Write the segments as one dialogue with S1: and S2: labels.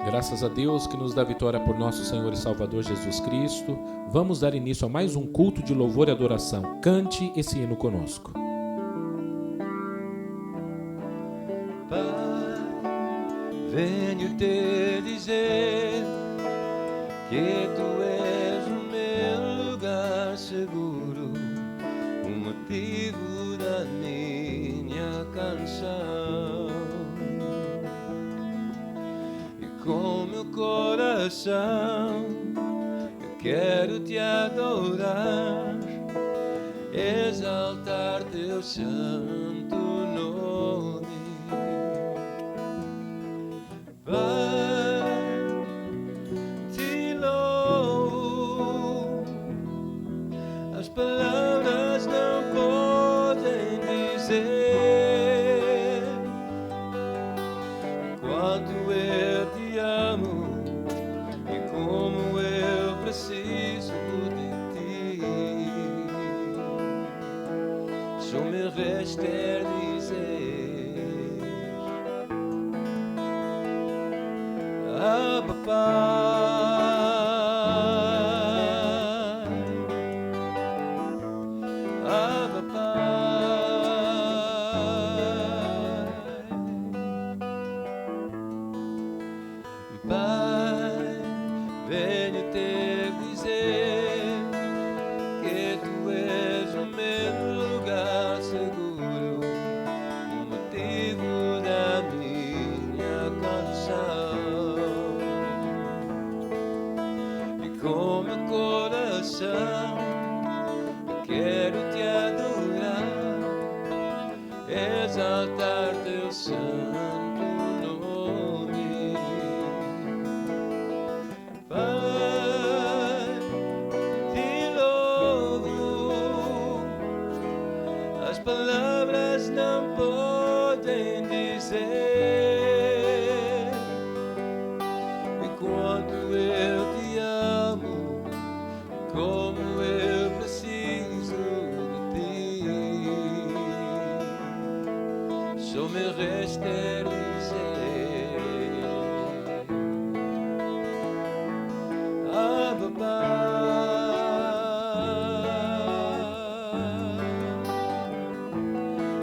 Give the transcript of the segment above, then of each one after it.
S1: Graças a Deus que nos dá vitória por nosso Senhor e Salvador Jesus Cristo, vamos dar início a mais um culto de louvor e adoração. Cante esse hino conosco.
S2: Pai, venho te dizer que tu és o meu lugar seguro, o motivo da minha canção. Com meu coração eu quero te adorar, exaltar teu santo nome. Pai, te louvo, as palavras não podem dizer quanto eu te amo e como eu preciso de ti. Só me resta dizer: Abba, Pai, Abba, Pai. Pai, venho te dizer que tu és o meu lugar seguro, o motivo da minha canção. E com meu coração eu quero te adorar, exaltar teu santo nome. Pai, te louvo, as palavras não podem dizer e quanto eu te amo, como eu preciso de ti. Só me resta dizer: Abba, Pai,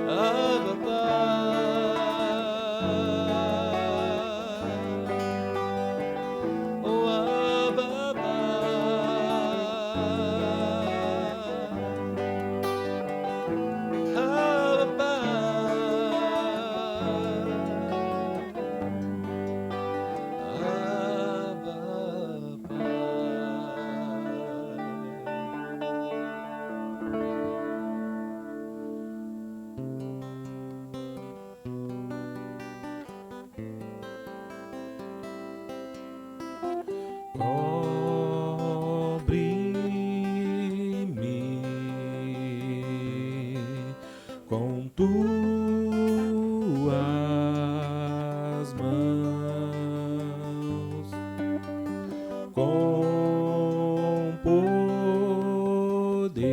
S2: Abba, Pai, oh Abba, Pai, Abba,
S1: Cobre-me com tuas mãos, com poder,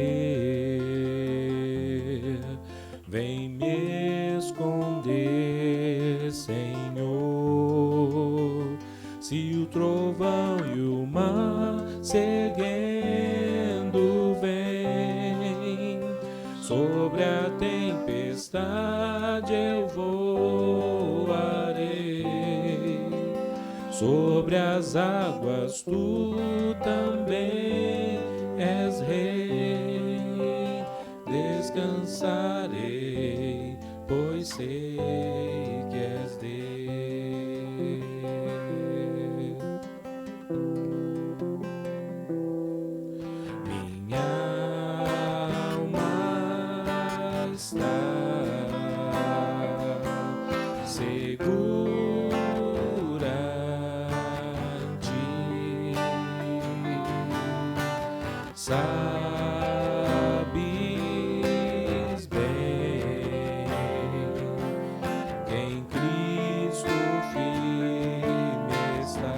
S1: vem me esconder, Senhor. Se o trovão e o mar seguendo vem, sobre a tempestade eu voarei, sobre as águas tu também és rei. Descansarei, pois sei que és Deus. Sabes bem que em Cristo firme está.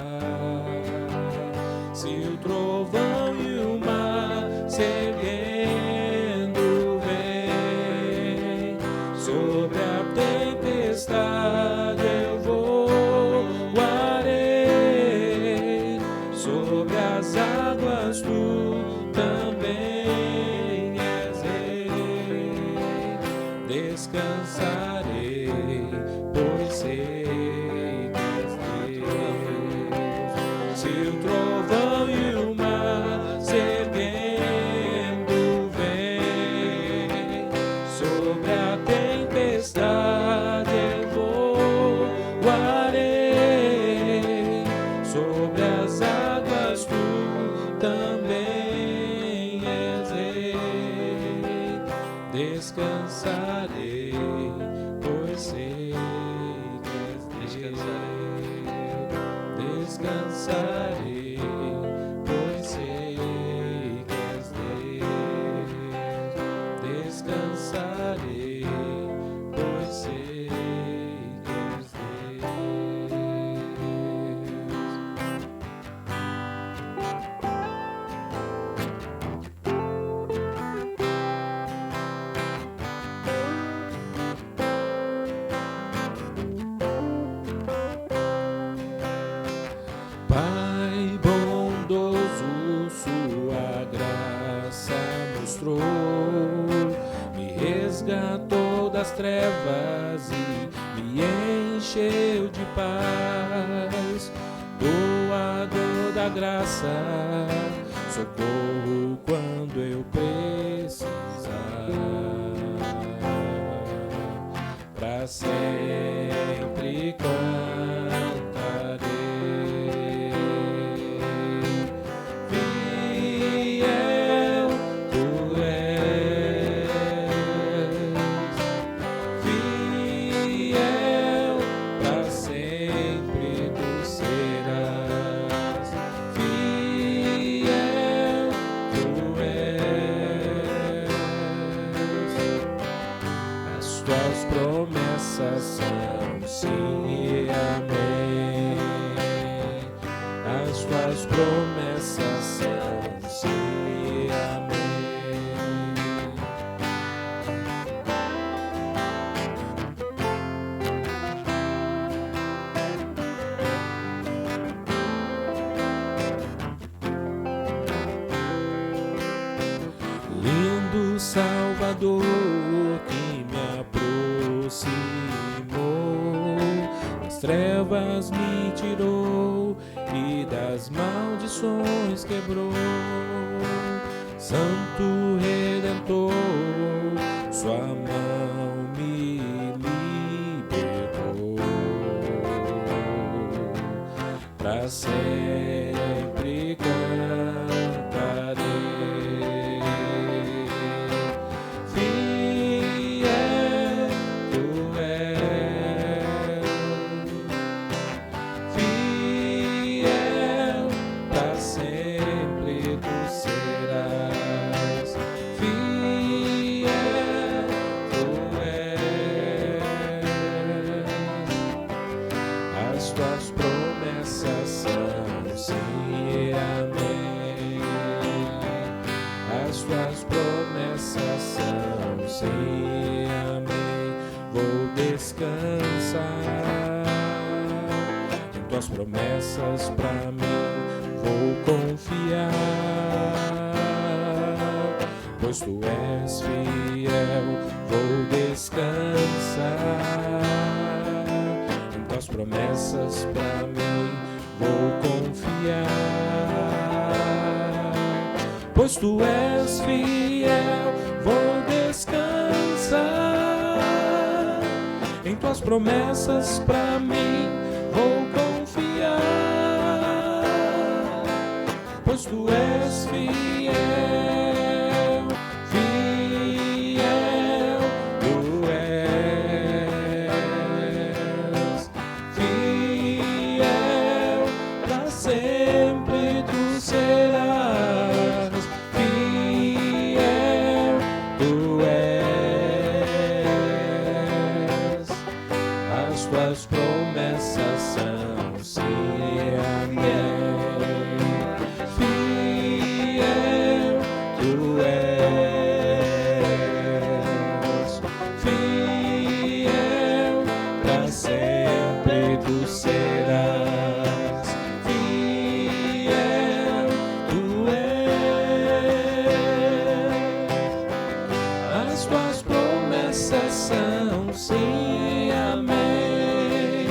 S1: Se o trovão e o mar seguendo vem, sobre a tempestade eu vou. sei que és Deus. Se o trovão e o mar se erguendo vem sobre a tempestade, eu voarei sobre as águas, tu também és rei. Descansarei, pois sei que és Deus. Descansarei, pois sei que és Deus. Descansarei, pois sei que és Pai bondoso, sua graça mostrou, me resgatou das trevas e me encheu de paz. Doador da graça, socorro quando eu precisar. Pra sempre cantarei. Fiel tu és, fiel pra sempre tu serás. Fiel tu és, as tuas promessas são sim e amém. As tuas promessas são sim e amém. Lindo Salvador que me aproximou, das trevas me tirou e das maldições quebrou. Santo Redentor, sua mão me libertou. Pra sempre cantarei. Fiel tu és, fiel pra sempre tu serás. Fiel tu és, as tuas promessas são sim e amém. As tuas promessas são sim e amém. Vou descansar em tuas promessas pra mim. Vou confiar, pois tu és fiel. Vou descansar em tuas promessas pra mim. Vou confiar, pois tu és fiel. Vou descansar em tuas promessas pra mim. Vou confiar, pois tu és fiel. Fiel tu és, fiel pra sempre tu serás. Fiel tu és, as tuas promessas são sim e amém. Fiel tu és, fiel pra sempre tu serás. Fiel tu és, as tuas promessas são sim e amém.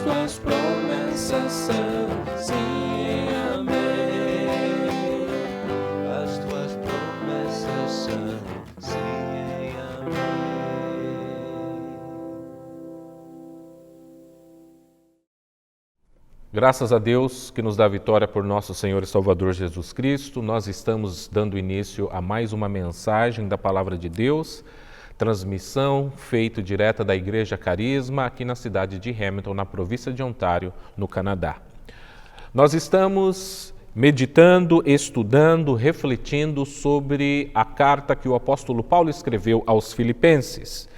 S1: tuas promessas são sim e amém.
S2: As tuas promessas são sim e amém.
S1: Graças a Deus que nos dá vitória por nosso Senhor e Salvador Jesus Cristo, nós estamos dando início a mais uma mensagem da Palavra de Deus, transmissão feita direta da Igreja Carisma aqui na cidade de Hamilton, na província de Ontário, no Canadá. Nós estamos meditando, estudando, refletindo sobre a carta que o apóstolo Paulo escreveu aos Filipenses.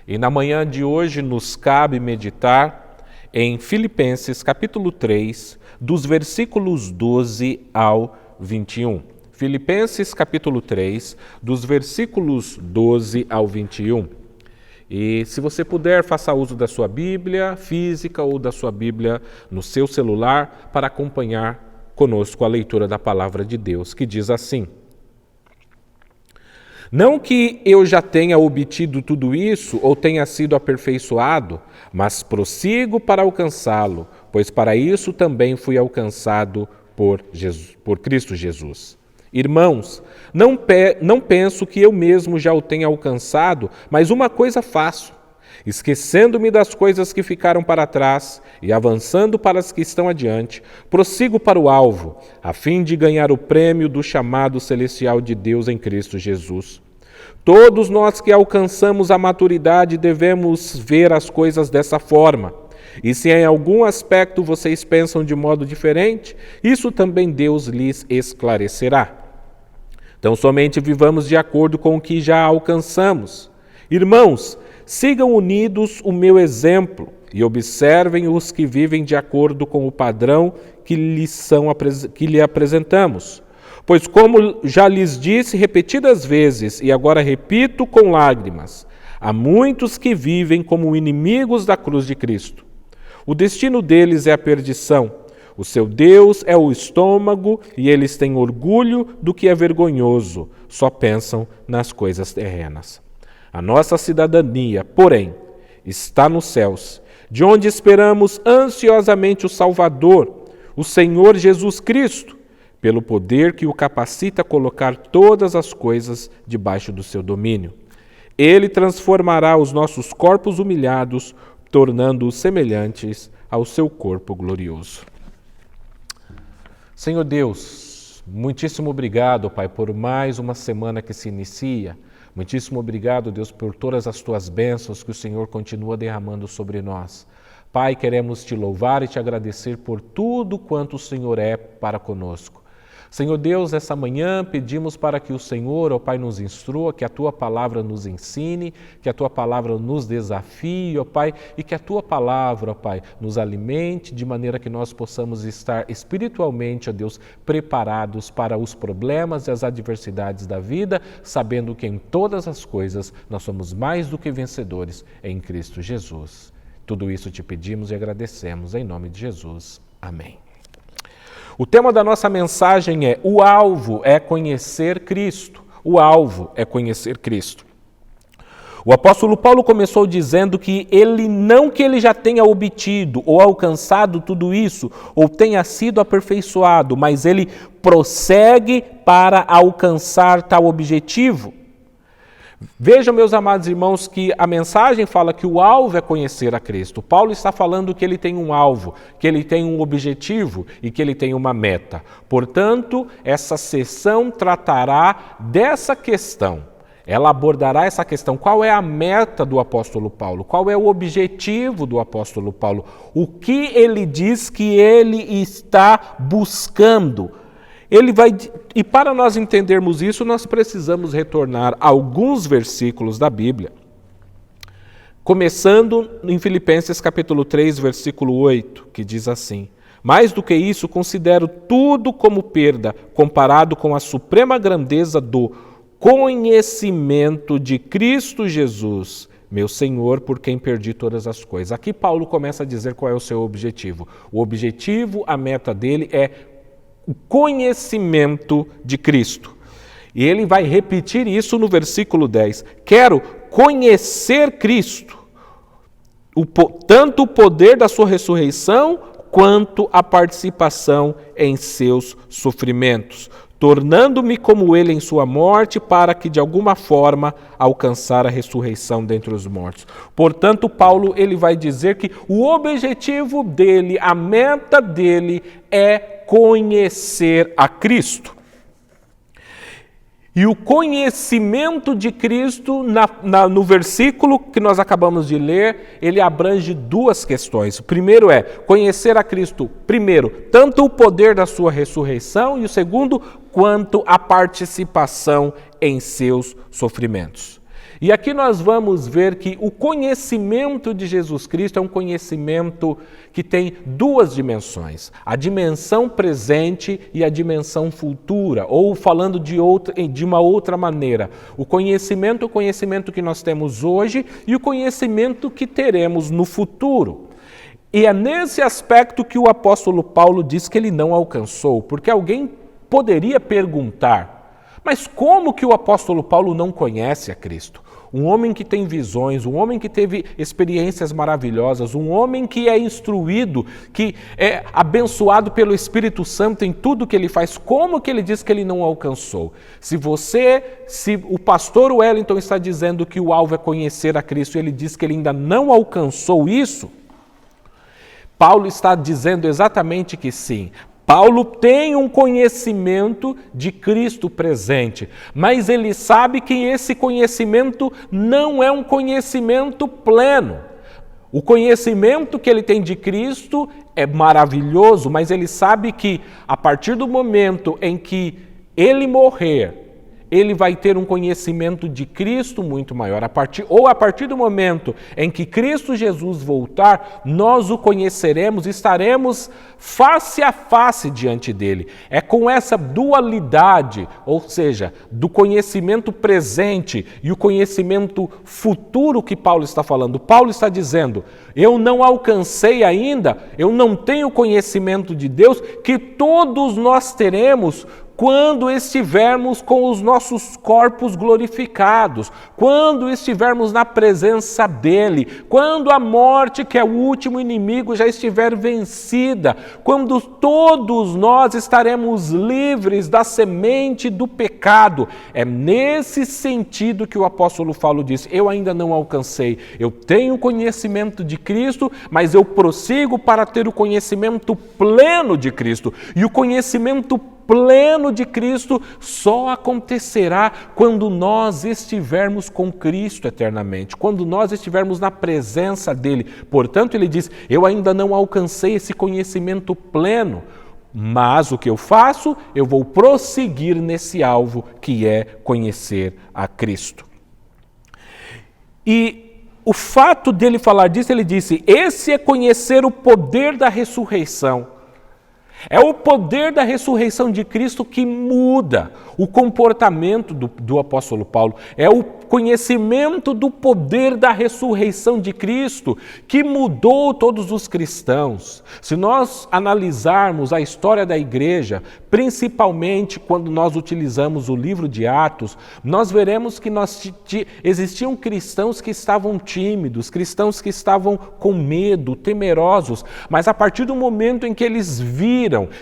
S1: E na manhã de hoje nos cabe meditar em Filipenses capítulo 3, dos versículos 12 ao 21. Filipenses capítulo 3, dos versículos 12 ao 21. E se você puder, faça uso da sua Bíblia física ou da sua Bíblia no seu celular para acompanhar conosco a leitura da Palavra de Deus, que diz assim: Não que eu já tenha obtido tudo isso ou tenha sido aperfeiçoado, mas prossigo para alcançá-lo, pois para isso também fui alcançado por Cristo Jesus. Irmãos, não penso que eu mesmo já o tenha alcançado, mas uma coisa faço, esquecendo-me das coisas que ficaram para trás e avançando para as que estão adiante, prossigo para o alvo, a fim de ganhar o prêmio do chamado celestial de Deus em Cristo Jesus. Todos nós que alcançamos a maturidade devemos ver as coisas dessa forma. E se em algum aspecto vocês pensam de modo diferente, isso também Deus lhes esclarecerá. Então, somente vivamos de acordo com o que já alcançamos. Irmãos, sigam unidos o meu exemplo e observem os que vivem de acordo com o padrão que lhe apresentamos. Pois, como já lhes disse repetidas vezes, e agora repito com lágrimas, há muitos que vivem como inimigos da cruz de Cristo. O destino deles é a perdição. O seu Deus é o estômago e eles têm orgulho do que é vergonhoso. Só pensam nas coisas terrenas. A nossa cidadania, porém, está nos céus, de onde esperamos ansiosamente o Salvador, o Senhor Jesus Cristo, pelo poder que o capacita a colocar todas as coisas debaixo do seu domínio. Ele transformará os nossos corpos humilhados, tornando-os semelhantes ao seu corpo glorioso. Senhor Deus, muitíssimo obrigado, Pai, por mais uma semana que se inicia. Muitíssimo obrigado, Deus, por todas as tuas bênçãos que o Senhor continua derramando sobre nós. Pai, queremos te louvar e te agradecer por tudo quanto o Senhor é para conosco. Senhor Deus, essa manhã pedimos para que o Senhor, ó Pai, nos instrua, que a Tua Palavra nos ensine, que a Tua Palavra nos desafie, ó Pai, e que a Tua Palavra, ó Pai, nos alimente de maneira que nós possamos estar espiritualmente, ó Deus, preparados para os problemas e as adversidades da vida, sabendo que em todas as coisas nós somos mais do que vencedores em Cristo Jesus. Tudo isso te pedimos e agradecemos em nome de Jesus. Amém. O tema da nossa mensagem é: o alvo é conhecer Cristo. O alvo é conhecer Cristo. O apóstolo Paulo começou dizendo que ele já tenha obtido ou alcançado tudo isso, ou tenha sido aperfeiçoado, mas ele prossegue para alcançar tal objetivo. Vejam, meus amados irmãos, que a mensagem fala que o alvo é conhecer a Cristo. Paulo está falando que ele tem um alvo, que ele tem um objetivo e que ele tem uma meta. Portanto, essa sessão tratará dessa questão. Ela abordará essa questão. Qual é a meta do apóstolo Paulo? Qual é o objetivo do apóstolo Paulo? O que ele diz que ele está buscando? E para nós entendermos isso, nós precisamos retornar a alguns versículos da Bíblia, começando em Filipenses capítulo 3, versículo 8, que diz assim: Mais do que isso, considero tudo como perda, comparado com a suprema grandeza do conhecimento de Cristo Jesus, meu Senhor, por quem perdi todas as coisas. Aqui Paulo começa a dizer qual é o seu objetivo. O objetivo, a meta dele é o conhecimento de Cristo. E ele vai repetir isso no versículo 10. Quero conhecer Cristo. tanto o poder da sua ressurreição, quanto a participação em seus sofrimentos, tornando-me como ele em sua morte, para que de alguma forma alcançar a ressurreição dentre os mortos. Portanto, Paulo ele vai dizer que o objetivo dele, a meta dele é conhecer a Cristo. E o conhecimento de Cristo, no versículo que nós acabamos de ler, ele abrange duas questões. O primeiro é conhecer a Cristo, primeiro, tanto o poder da sua ressurreição, e o segundo, quanto a participação em seus sofrimentos. E aqui nós vamos ver que o conhecimento de Jesus Cristo é um conhecimento que tem duas dimensões, a dimensão presente e a dimensão futura, ou falando de uma outra maneira, o conhecimento que nós temos hoje e o conhecimento que teremos no futuro. E é nesse aspecto que o apóstolo Paulo diz que ele não alcançou, porque alguém poderia perguntar, mas como que o apóstolo Paulo não conhece a Cristo? Um homem que tem visões, um homem que teve experiências maravilhosas, um homem que é instruído, que é abençoado pelo Espírito Santo em tudo que ele faz, como que ele diz que ele não alcançou? Se o pastor Wellington está dizendo que o alvo é conhecer a Cristo e ele diz que ele ainda não alcançou isso, Paulo está dizendo exatamente que sim. Paulo tem um conhecimento de Cristo presente, mas ele sabe que esse conhecimento não é um conhecimento pleno. O conhecimento que ele tem de Cristo é maravilhoso, mas ele sabe que a partir do momento em que ele morrer, ele vai ter um conhecimento de Cristo muito maior. A partir do momento em que Cristo Jesus voltar, nós o conheceremos e estaremos face a face diante dele. É com essa dualidade, ou seja, do conhecimento presente e o conhecimento futuro que Paulo está falando. Paulo está dizendo, eu não alcancei ainda, eu não tenho conhecimento de Deus, que todos nós teremos quando estivermos com os nossos corpos glorificados, quando estivermos na presença dele, quando a morte, que é o último inimigo, já estiver vencida, quando todos nós estaremos livres da semente do pecado. É nesse sentido que o apóstolo Paulo diz, eu ainda não alcancei, eu tenho conhecimento de Cristo, mas eu prossigo para ter o conhecimento pleno de Cristo. E o conhecimento pleno de Cristo só acontecerá quando nós estivermos com Cristo eternamente, quando nós estivermos na presença dele. Portanto, ele diz, eu ainda não alcancei esse conhecimento pleno, mas o que eu faço? Eu vou prosseguir nesse alvo que é conhecer a Cristo. E o fato dele falar disso, ele disse, esse é conhecer o poder da ressurreição. É o poder da ressurreição de Cristo que muda o comportamento do apóstolo Paulo. É o conhecimento do poder da ressurreição de Cristo que mudou todos os cristãos. Se nós analisarmos a história da igreja, principalmente quando nós utilizamos o livro de Atos, nós veremos que existiam cristãos que estavam tímidos, cristãos que estavam com medo, temerosos, mas a partir do momento em que eles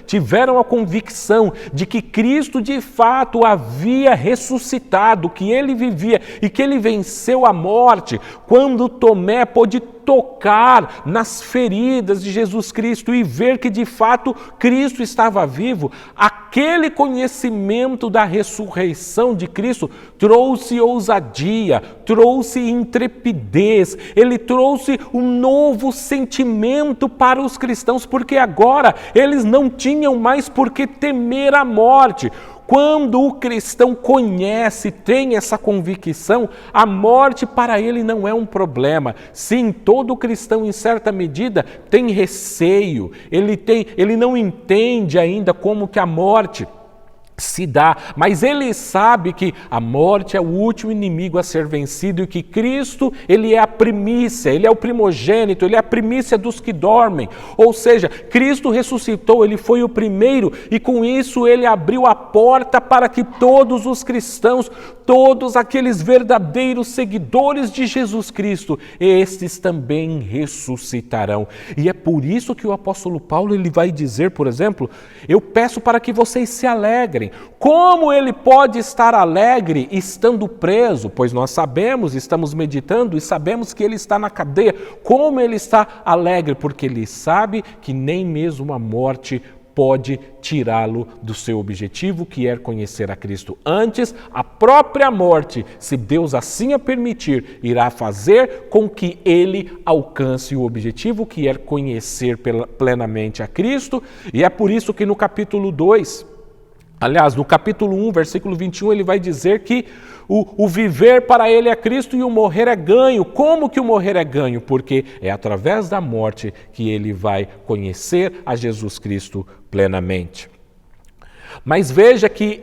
S1: tiveram a convicção de que Cristo de fato havia ressuscitado, que ele vivia e que ele venceu a morte, quando Tomé pôde tocar nas feridas de Jesus Cristo e ver que de fato Cristo estava vivo, aquele conhecimento da ressurreição de Cristo trouxe ousadia, trouxe intrepidez, ele trouxe um novo sentimento para os cristãos, porque agora eles não tinham mais por que temer a morte. Quando o cristão conhece, tem essa convicção, a morte para ele não é um problema. Sim, todo cristão em certa medida tem receio, ele não entende ainda como que a morte se dá, mas ele sabe que a morte é o último inimigo a ser vencido e que Cristo, ele é a primícia, ele é o primogênito, ele é a primícia dos que dormem. Ou seja, Cristo ressuscitou, ele foi o primeiro e com isso ele abriu a porta para que todos os cristãos, todos aqueles verdadeiros seguidores de Jesus Cristo, estes também ressuscitarão. E é por isso que o apóstolo Paulo, ele vai dizer, por exemplo, eu peço para que vocês se alegrem. Como ele pode estar alegre estando preso? Pois nós sabemos, estamos meditando e sabemos que ele está na cadeia. Como ele está alegre? Porque ele sabe que nem mesmo a morte pode tirá-lo do seu objetivo, que é conhecer a Cristo. Antes, a própria morte, se Deus assim a permitir, irá fazer com que ele alcance o objetivo, que é conhecer plenamente a Cristo. E é por isso que no capítulo 2, aliás, no capítulo 1, versículo 21, ele vai dizer que o viver para ele é Cristo e o morrer é ganho. Como que o morrer é ganho? Porque é através da morte que ele vai conhecer a Jesus Cristo plenamente. Mas veja que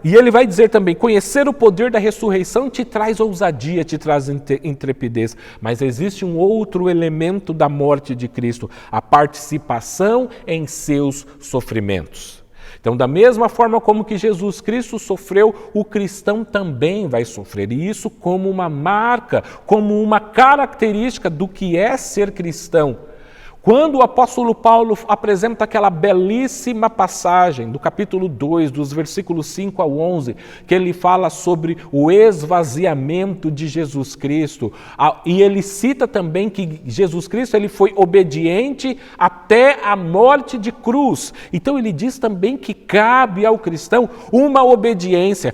S1: e ele vai dizer também, conhecer o poder da ressurreição te traz ousadia, te traz intrepidez. Mas existe um outro elemento da morte de Cristo, a participação em seus sofrimentos. Então, da mesma forma como que Jesus Cristo sofreu, o cristão também vai sofrer. E isso como uma marca, como uma característica do que é ser cristão. Quando o apóstolo Paulo apresenta aquela belíssima passagem do capítulo 2, dos versículos 5 ao 11, que ele fala sobre o esvaziamento de Jesus Cristo, e ele cita também que Jesus Cristo ele foi obediente até a morte de cruz. Então ele diz também que cabe ao cristão uma obediência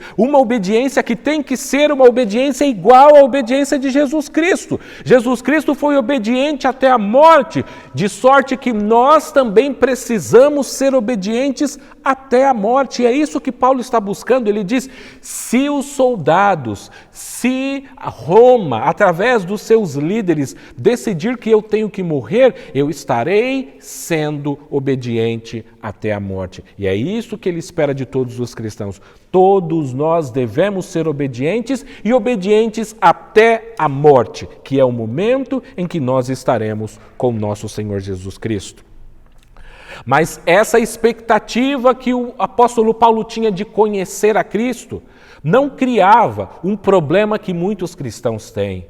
S1: que tem que ser uma obediência igual à obediência de Jesus Cristo. Jesus Cristo foi obediente até a morte, de sorte que nós também precisamos ser obedientes até a morte. E é isso que Paulo está buscando. Ele diz, se os soldados, se Roma, através dos seus líderes, decidir que eu tenho que morrer, eu estarei sendo obediente até a morte. E é isso que ele espera de todos os cristãos. Todos nós devemos ser obedientes e obedientes até a morte, que é o momento em que nós estaremos com nosso Senhor Jesus Cristo. Mas essa expectativa que o apóstolo Paulo tinha de conhecer a Cristo não criava um problema que muitos cristãos têm.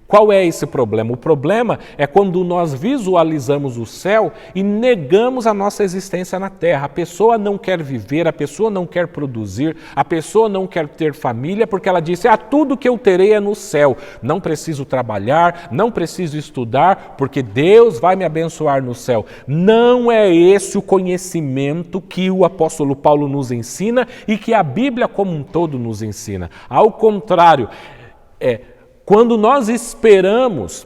S1: Qual é esse problema? O problema é quando nós visualizamos o céu e negamos a nossa existência na terra. A pessoa não quer viver, a pessoa não quer produzir, a pessoa não quer ter família porque ela disse, tudo que eu terei é no céu. Não preciso trabalhar, não preciso estudar, porque Deus vai me abençoar no céu. Não é esse o conhecimento que o apóstolo Paulo nos ensina e que a Bíblia como um todo nos ensina. Ao contrário, quando nós esperamos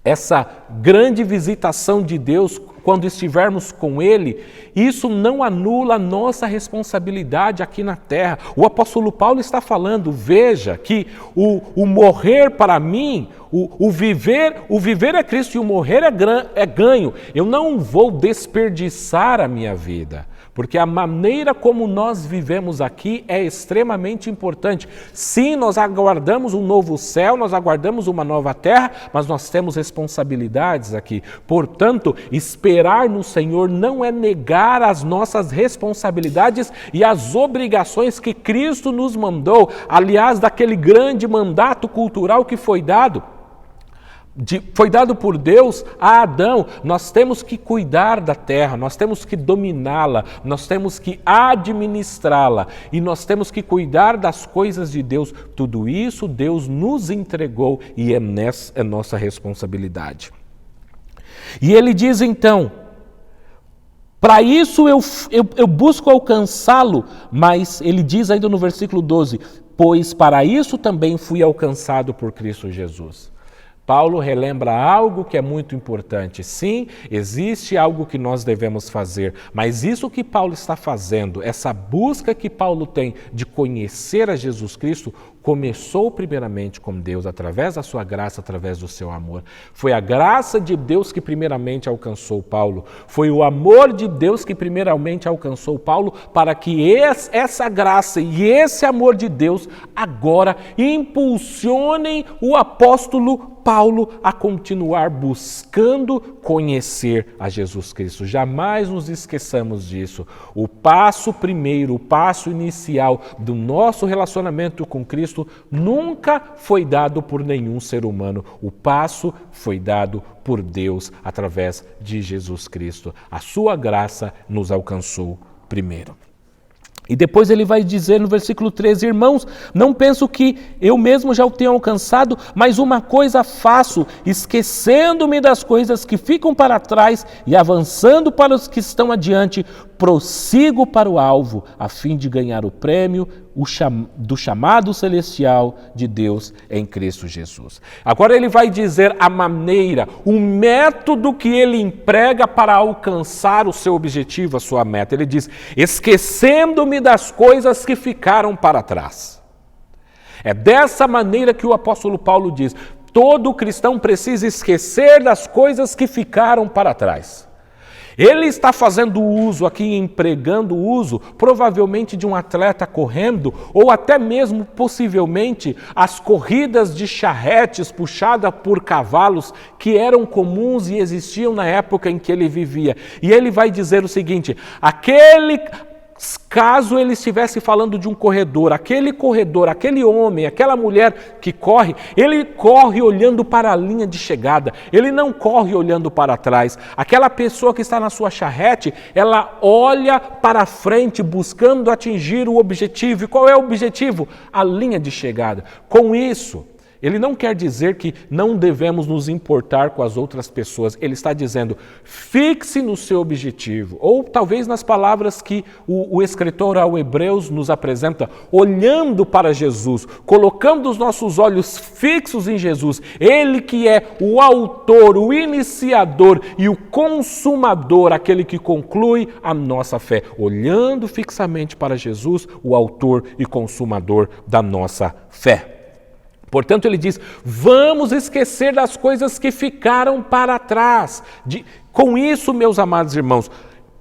S1: essa grande visitação de Deus, quando estivermos com Ele, isso não anula a nossa responsabilidade aqui na terra. O apóstolo Paulo está falando, veja, que o morrer para mim, o viver é Cristo e o morrer é ganho. Eu não vou desperdiçar a minha vida. Porque a maneira como nós vivemos aqui é extremamente importante. Sim, nós aguardamos um novo céu, nós aguardamos uma nova terra, mas nós temos responsabilidades aqui. Portanto, esperar no Senhor não é negar as nossas responsabilidades e as obrigações que Cristo nos mandou. Aliás, daquele grande mandato cultural que foi dado por Deus a Adão. Nós temos que cuidar da terra, nós temos que dominá-la, nós temos que administrá-la e nós temos que cuidar das coisas de Deus. Tudo isso Deus nos entregou e é nossa responsabilidade. E ele diz então, para isso eu busco alcançá-lo, mas ele diz ainda no versículo 12, pois para isso também fui alcançado por Cristo Jesus. Paulo relembra algo que é muito importante. Sim, existe algo que nós devemos fazer, mas isso que Paulo está fazendo, essa busca que Paulo tem de conhecer a Jesus Cristo, começou primeiramente com Deus, através da sua graça, através do seu amor. Foi a graça de Deus que primeiramente alcançou Paulo. Foi o amor de Deus que primeiramente alcançou Paulo, para que essa graça e esse amor de Deus agora impulsionem o apóstolo Paulo a continuar buscando conhecer a Jesus Cristo. Jamais nos esqueçamos disso. O passo primeiro, o passo inicial do nosso relacionamento com Cristo nunca foi dado por nenhum ser humano. O passo foi dado por Deus através de Jesus Cristo. A sua graça nos alcançou primeiro. E depois ele vai dizer no versículo 13, irmãos, não penso que eu mesmo já o tenha alcançado, mas uma coisa faço, esquecendo-me das coisas que ficam para trás e avançando para os que estão adiante, prossigo para o alvo, a fim de ganhar o prêmio do chamado celestial de Deus em Cristo Jesus. Agora ele vai dizer a maneira, o método que ele emprega para alcançar o seu objetivo, a sua meta. Ele diz, esquecendo-me das coisas que ficaram para trás. É dessa maneira que o apóstolo Paulo diz, todo cristão precisa esquecer das coisas que ficaram para trás. Ele está fazendo uso aqui, empregando o uso, provavelmente de um atleta correndo, ou até mesmo, possivelmente, as corridas de charretes puxadas por cavalos que eram comuns e existiam na época em que ele vivia. E ele vai dizer o seguinte, caso ele estivesse falando de um corredor, aquele homem, aquela mulher que corre, ele corre olhando para a linha de chegada, ele não corre olhando para trás. Aquela pessoa que está na sua charrete, ela olha para frente buscando atingir o objetivo. E qual é o objetivo? A linha de chegada. Com isso, ele não quer dizer que não devemos nos importar com as outras pessoas. Ele está dizendo, fixe no seu objetivo. Ou talvez nas palavras que o escritor ao Hebreus nos apresenta, olhando para Jesus, colocando os nossos olhos fixos em Jesus. Ele que é o autor, o iniciador e o consumador, aquele que conclui a nossa fé. Olhando fixamente para Jesus, o autor e consumador da nossa fé. Portanto, ele diz, vamos esquecer das coisas que ficaram para trás. Com isso, meus amados irmãos,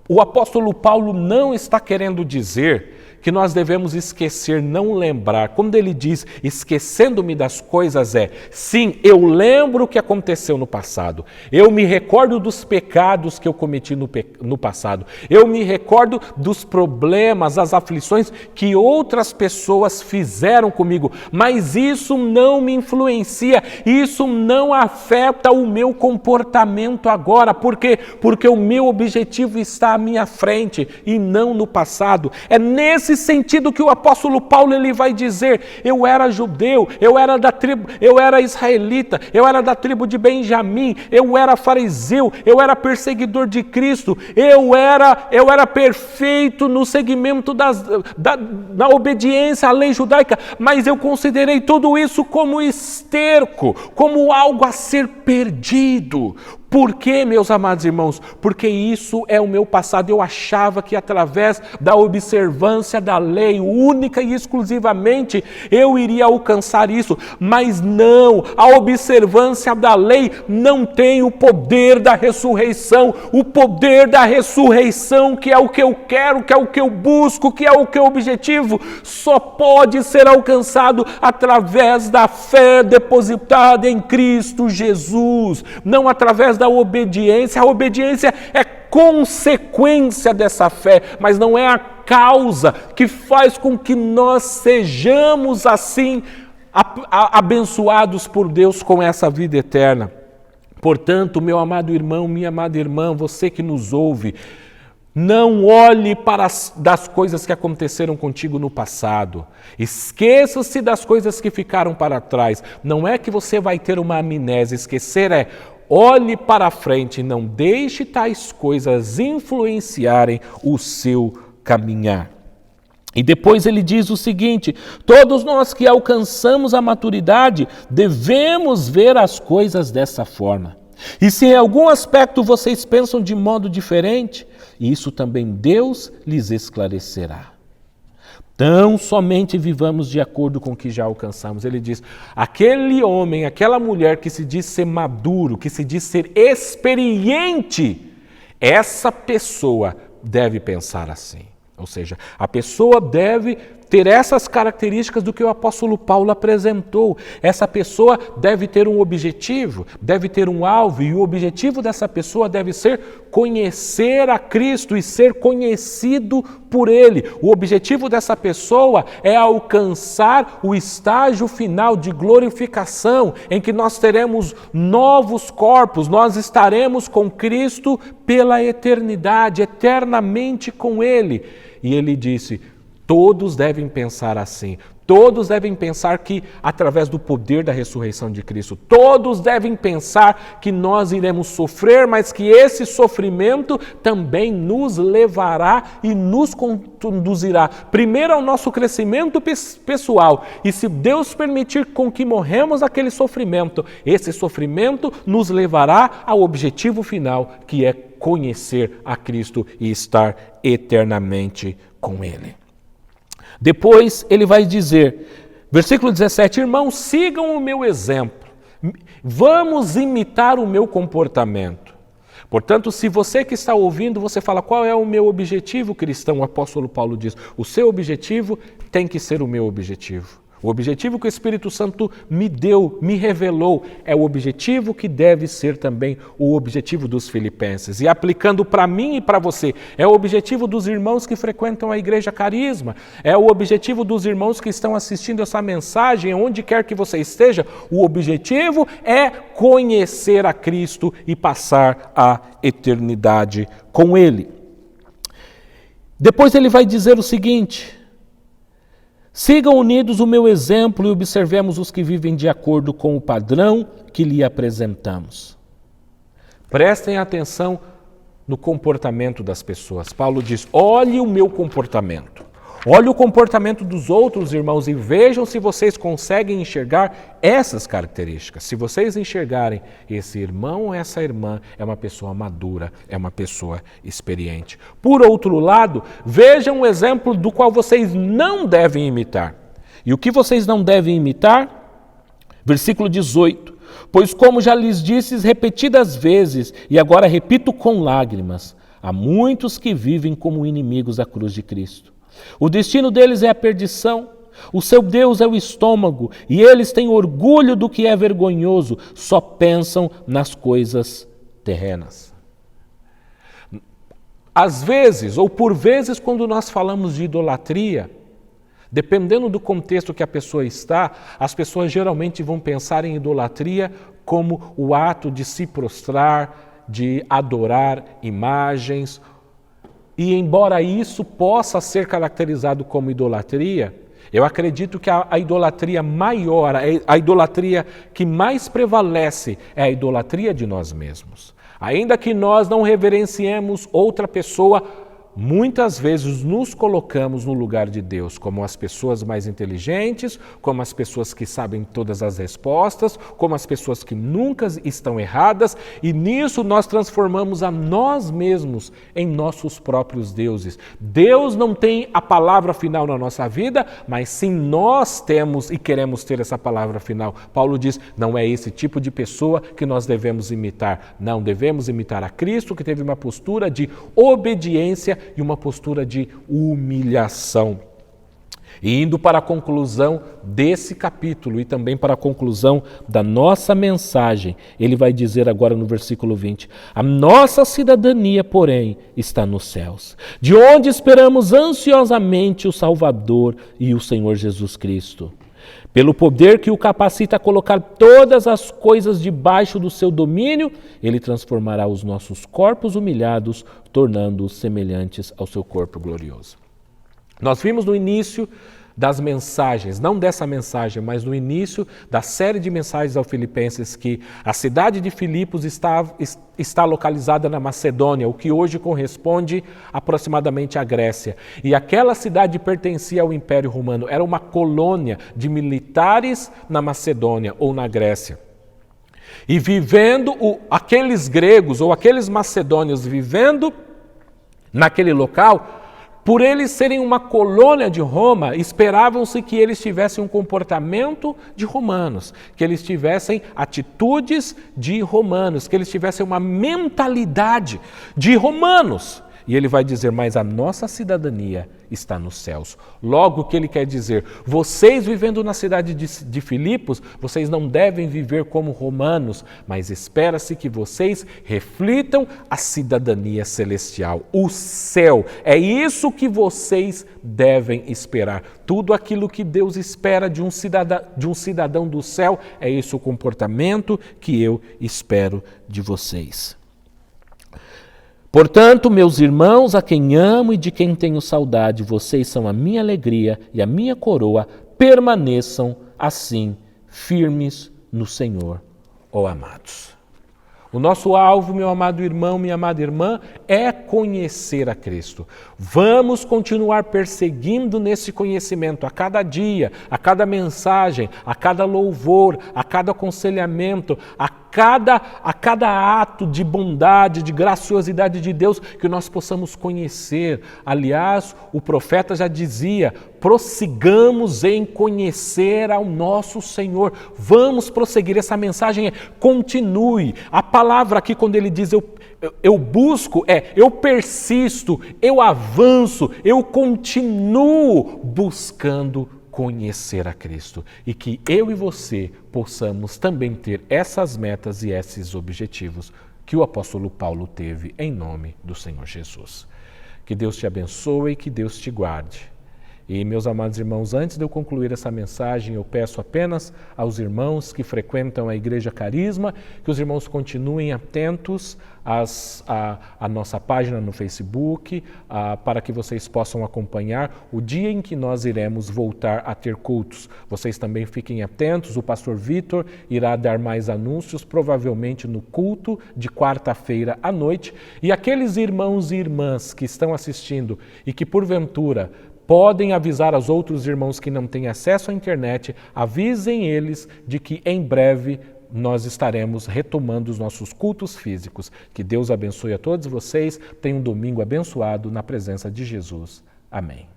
S1: o apóstolo Paulo não está querendo dizer que nós devemos esquecer, não lembrar. Quando ele diz, esquecendo-me das coisas, sim, eu lembro o que aconteceu no passado. Eu me recordo dos pecados que eu cometi no passado. Eu me recordo dos problemas, das aflições que outras pessoas fizeram comigo. Mas isso não me influencia, isso não afeta o meu comportamento agora. Por quê? Porque o meu objetivo está à minha frente e não no passado. É nesse sentido que o apóstolo Paulo ele vai dizer, eu era judeu, eu era israelita, eu era da tribo de Benjamim, eu era fariseu, eu era perseguidor de Cristo, eu era perfeito no segmento da obediência à lei judaica, mas eu considerei tudo isso como esterco, como algo a ser perdido. Por quê, meus amados irmãos? Porque isso é o meu passado. Eu achava que através da observância da lei, única e exclusivamente, eu iria alcançar isso. Mas não, a observância da lei não tem o poder da ressurreição. O poder da ressurreição, que é o que eu quero, que é o que eu busco, que é o que eu objetivo, só pode ser alcançado através da fé depositada em Cristo Jesus. Não através da obediência. A obediência é consequência dessa fé, mas não é a causa que faz com que nós sejamos assim abençoados por Deus com essa vida eterna. Portanto, meu amado irmão, minha amada irmã, você que nos ouve, não olhe para das coisas que aconteceram contigo no passado. Esqueça-se das coisas que ficaram para trás. Não é que você vai ter uma amnésia. Esquecer é olhe para frente e não deixe tais coisas influenciarem o seu caminhar. E depois ele diz o seguinte, todos nós que alcançamos a maturidade devemos ver as coisas dessa forma. E se em algum aspecto vocês pensam de modo diferente, isso também Deus lhes esclarecerá. Tão somente vivamos de acordo com o que já alcançamos. Ele diz, aquele homem, aquela mulher que se diz ser maduro, que se diz ser experiente, essa pessoa deve pensar assim. Ou seja, a pessoa deve ter essas características do que o apóstolo Paulo apresentou. Essa pessoa deve ter um objetivo, deve ter um alvo, e o objetivo dessa pessoa deve ser conhecer a Cristo e ser conhecido por Ele. O objetivo dessa pessoa é alcançar o estágio final de glorificação, em que nós teremos novos corpos, nós estaremos com Cristo pela eternidade, eternamente com Ele. E ele disse, todos devem pensar assim. Todos devem pensar que, através do poder da ressurreição de Cristo, todos devem pensar que nós iremos sofrer, mas que esse sofrimento também nos levará e nos conduzirá, primeiro ao nosso crescimento pessoal. E se Deus permitir com que morremos aquele sofrimento, esse sofrimento nos levará ao objetivo final, que é conhecer a Cristo e estar eternamente com Ele. Depois ele vai dizer, versículo 17, irmãos, sigam o meu exemplo, vamos imitar o meu comportamento. Portanto, se você que está ouvindo, você fala, qual é o meu objetivo cristão? O apóstolo Paulo diz, o seu objetivo tem que ser o meu objetivo. O objetivo que o Espírito Santo me deu, me revelou, é o objetivo que deve ser também o objetivo dos filipenses. E aplicando para mim e para você, é o objetivo dos irmãos que frequentam a Igreja Carisma, é o objetivo dos irmãos que estão assistindo essa mensagem, onde quer que você esteja, o objetivo é conhecer a Cristo e passar a eternidade com Ele. Depois ele vai dizer o seguinte, sigam unidos o meu exemplo e observemos os que vivem de acordo com o padrão que lhe apresentamos. Prestem atenção no comportamento das pessoas. Paulo diz, olhe o meu comportamento. Olhe o comportamento dos outros irmãos e vejam se vocês conseguem enxergar essas características. Se vocês enxergarem esse irmão ou essa irmã, é uma pessoa madura, é uma pessoa experiente. Por outro lado, vejam um exemplo do qual vocês não devem imitar. E o que vocês não devem imitar? Versículo 18. Pois como já lhes disse repetidas vezes, e agora repito com lágrimas, há muitos que vivem como inimigos da cruz de Cristo. O destino deles é a perdição, o seu Deus é o estômago, e eles têm orgulho do que é vergonhoso, só pensam nas coisas terrenas. Às vezes, ou por vezes, quando nós falamos de idolatria, dependendo do contexto que a pessoa está, as pessoas geralmente vão pensar em idolatria como o ato de se prostrar, de adorar imagens. E embora isso possa ser caracterizado como idolatria, eu acredito que a idolatria maior, a idolatria que mais prevalece é a idolatria de nós mesmos. Ainda que nós não reverenciemos outra pessoa, muitas vezes nos colocamos no lugar de Deus, como as pessoas mais inteligentes, como as pessoas que sabem todas as respostas, como as pessoas que nunca estão erradas, e nisso nós transformamos a nós mesmos em nossos próprios deuses. Deus não tem a palavra final na nossa vida, mas sim nós temos e queremos ter essa palavra final. Paulo diz, não é esse tipo de pessoa que nós devemos imitar. Não, devemos imitar a Cristo, que teve uma postura de obediência e uma postura de humilhação. E indo para a conclusão desse capítulo e também para a conclusão da nossa mensagem, ele vai dizer agora no versículo 20, a nossa cidadania, porém, está nos céus, de onde esperamos ansiosamente o Salvador e o Senhor Jesus Cristo. Pelo poder que o capacita a colocar todas as coisas debaixo do seu domínio, ele transformará os nossos corpos humilhados, tornando-os semelhantes ao seu corpo glorioso. Nós vimos no início das mensagens, não dessa mensagem, mas no início da série de mensagens aos Filipenses, que a cidade de Filipos está localizada na Macedônia, o que hoje corresponde aproximadamente à Grécia. E aquela cidade pertencia ao Império Romano, era uma colônia de militares na Macedônia ou na Grécia. E vivendo, aqueles gregos ou aqueles macedônios vivendo naquele local, Por eles serem uma colônia de Roma, esperavam-se que eles tivessem um comportamento de romanos, que eles tivessem atitudes de romanos, que eles tivessem uma mentalidade de romanos. E ele vai dizer, mas a nossa cidadania está nos céus. Logo, o que ele quer dizer? Vocês vivendo na cidade de Filipos, vocês não devem viver como romanos, mas espera-se que vocês reflitam a cidadania celestial, o céu. É isso que vocês devem esperar. Tudo aquilo que Deus espera de um cidadão do céu, é esse o comportamento que eu espero de vocês. Portanto, meus irmãos, a quem amo e de quem tenho saudade, vocês são a minha alegria e a minha coroa, permaneçam assim, firmes no Senhor, ó amados. O nosso alvo, meu amado irmão, minha amada irmã, é conhecer a Cristo. Vamos continuar perseguindo nesse conhecimento a cada dia, a cada mensagem, a cada louvor, a cada aconselhamento, a cada ato de bondade, de graciosidade de Deus, que nós possamos conhecer. Aliás, o profeta já dizia, prossigamos em conhecer ao nosso Senhor. Vamos prosseguir, essa mensagem é continue. A palavra aqui, quando ele diz eu busco, eu persisto, eu avanço, eu continuo buscando conhecer a Cristo. E que eu e você possamos também ter essas metas e esses objetivos que o apóstolo Paulo teve em nome do Senhor Jesus. Que Deus te abençoe e que Deus te guarde. E, meus amados irmãos, antes de eu concluir essa mensagem, eu peço apenas aos irmãos que frequentam a Igreja Carisma, que os irmãos continuem atentos à nossa página no Facebook, para que vocês possam acompanhar o dia em que nós iremos voltar a ter cultos. Vocês também fiquem atentos, o pastor Vitor irá dar mais anúncios, provavelmente no culto de quarta-feira à noite. E aqueles irmãos e irmãs que estão assistindo e que, porventura, podem avisar aos outros irmãos que não têm acesso à internet, avisem eles de que em breve nós estaremos retomando os nossos cultos físicos. Que Deus abençoe a todos vocês, tenham um domingo abençoado na presença de Jesus. Amém.